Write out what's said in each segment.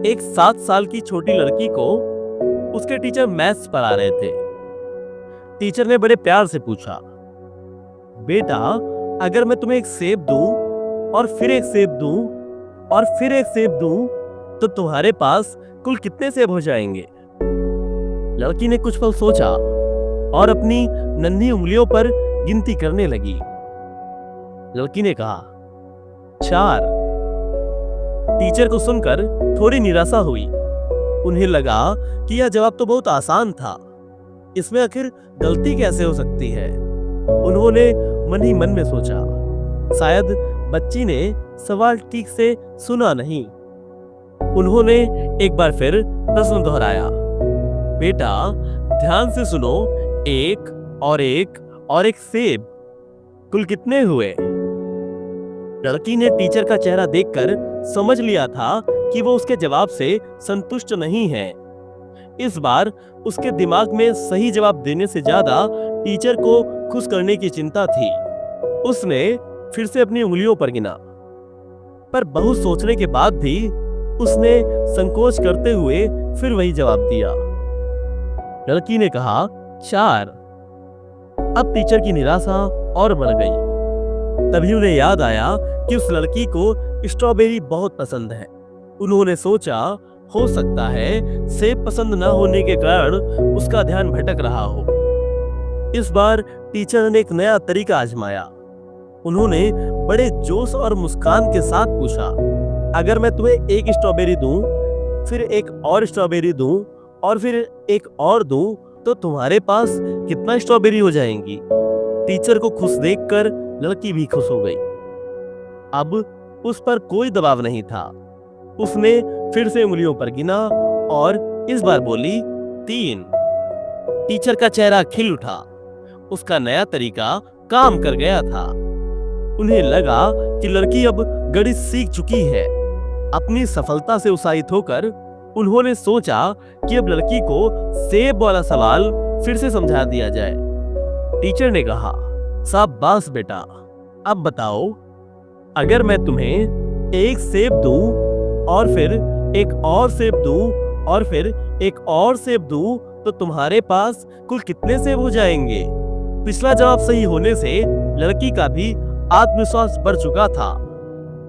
एक 7 साल की छोटी लड़की को उसके टीचर मैथ्स पढ़ा रहे थे। टीचर ने बड़े प्यार से पूछा, बेटा, अगर मैं तुम्हें एक सेब दूं और फिर एक सेब दूं और फिर एक सेब दूं तो तुम्हारे पास कुल कितने सेब हो जाएंगे? लड़की ने कुछ पल सोचा और अपनी नन्ही उंगलियों पर गिनती करने लगी। लड़की ने कहा, 4। टीचर को सुनकर थोड़ी निराशा हुई। उन्हें लगा कि यह जवाब तो बहुत आसान था, इसमें आखिर गलती कैसे हो सकती है। उन्होंने मन ही मन में सोचा, शायद बच्ची ने सवाल ठीक से सुना नहीं। उन्होंने एक बार फिर प्रश्न दोहराया, बेटा, ध्यान से सुनो, एक और एक सेब, कुल कितने हुए? लड़की ने टीचर का चेहरा देखकर समझ लिया था कि वो उसके जवाब से संतुष्ट नहीं है। इस बार उसके दिमाग में सही जवाब देने से ज्यादा टीचर को खुश करने की चिंता थी। उसने फिर से अपनी उंगलियों पर गिना, पर बहुत सोचने के बाद भी उसने संकोच करते हुए फिर वही जवाब दिया। लड़की ने कहा, 4। अब टीचर की निराशा और बढ़ गई। तभी उन्हें याद आया कि उस लड़की को स्ट्रॉबेरी बहुत पसंद है। उन्होंने सोचा, हो सकता है सेब पसंद न होने के कारण उसका ध्यान भटक रहा हो। इस बार टीचर ने एक नया तरीका आजमाया। उन्होंने बड़े जोश और मुस्कान के साथ पूछा, अगर मैं तुम्हें एक स्ट्रॉबेरी दूं, फिर एक और स्ट्रॉबेरी दूं और फिर एक और दूं तो तुम्हारे पास कितना स्ट्रॉबेरी हो जाएंगी? टीचर को खुश देखकर लड़की भी खुश हो गई। अब उस पर कोई दबाव नहीं था। उसने फिर से उंगलियों पर गिना और इस बार बोली, 3। टीचर का चेहरा खिल उठा। उसका नया तरीका काम कर गया था। उन्हें लगा कि लड़की अब गणित सीख चुकी है। अपनी सफलता से उत्साहित होकर उन्होंने सोचा कि अब लड़की को सेब वाला सवाल फिर से समझा दिया जाए। टीचर ने कहा, शाबाश बेटा, अब बताओ, अगर मैं तुम्हें एक सेब दूं और फिर एक और सेब दूं और फिर एक और सेब दूं तो तुम्हारे पास कुल कितने सेब हो जाएंगे? पिछला जवाब सही होने से लड़की का भी आत्मविश्वास बढ़ चुका था।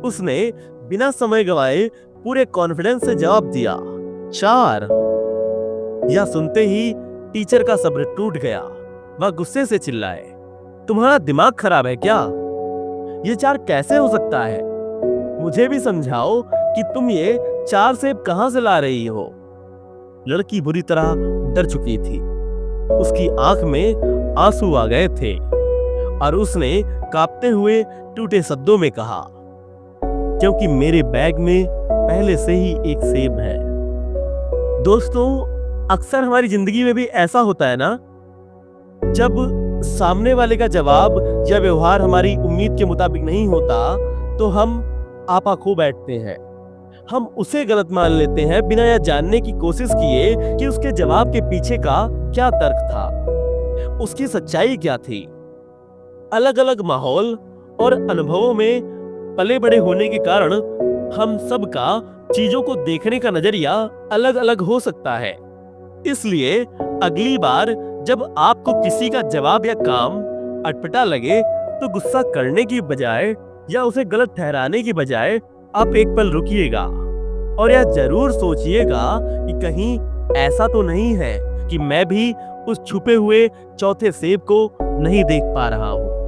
उसने बिना समय गवाए पूरे कॉन्फिडेंस से जवाब दिया, 4। यह सुनते ही टीचर का सब्र टूट गया। वह गुस्से से चिल्लाए, तुम्हारा दिमाग खराब है क्या? ये 4 कैसे हो सकता है? मुझे भी समझाओ कि तुम ये 4 सेब कहां से ला रही हो? लड़की बुरी तरह डर चुकी थी। उसकी आंख में आंसू आ गए थे और उसने कांपते हुए टूटे शब्दों में कहा, क्योंकि मेरे बैग में पहले से ही एक सेब है। दोस्तों, अक्सर हमारी जिंदगी में भी ऐसा होता है ना, जब सामने वाले का जवाब या व्यवहार हमारी उम्मीद के मुताबिक नहीं होता तो हम आपा खो बैठते हैं। हम उसे गलत मान लेते हैं बिना यह जानने की कोशिश किए कि उसके जवाब के पीछे का क्या तर्क था, उसकी सच्चाई क्या थी। अलग अलग माहौल और अनुभवों में पले बड़े होने के कारण हम सबका चीजों को देखने का नजरिया अलग अलग हो सकता है। इसलिए अगली बार जब आपको किसी का जवाब या काम अटपटा लगे तो गुस्सा करने की बजाय या उसे गलत ठहराने की बजाय आप एक पल रुकिएगा और यह जरूर सोचिएगा कि कहीं ऐसा तो नहीं है कि मैं भी उस छुपे हुए चौथे सेब को नहीं देख पा रहा हूं।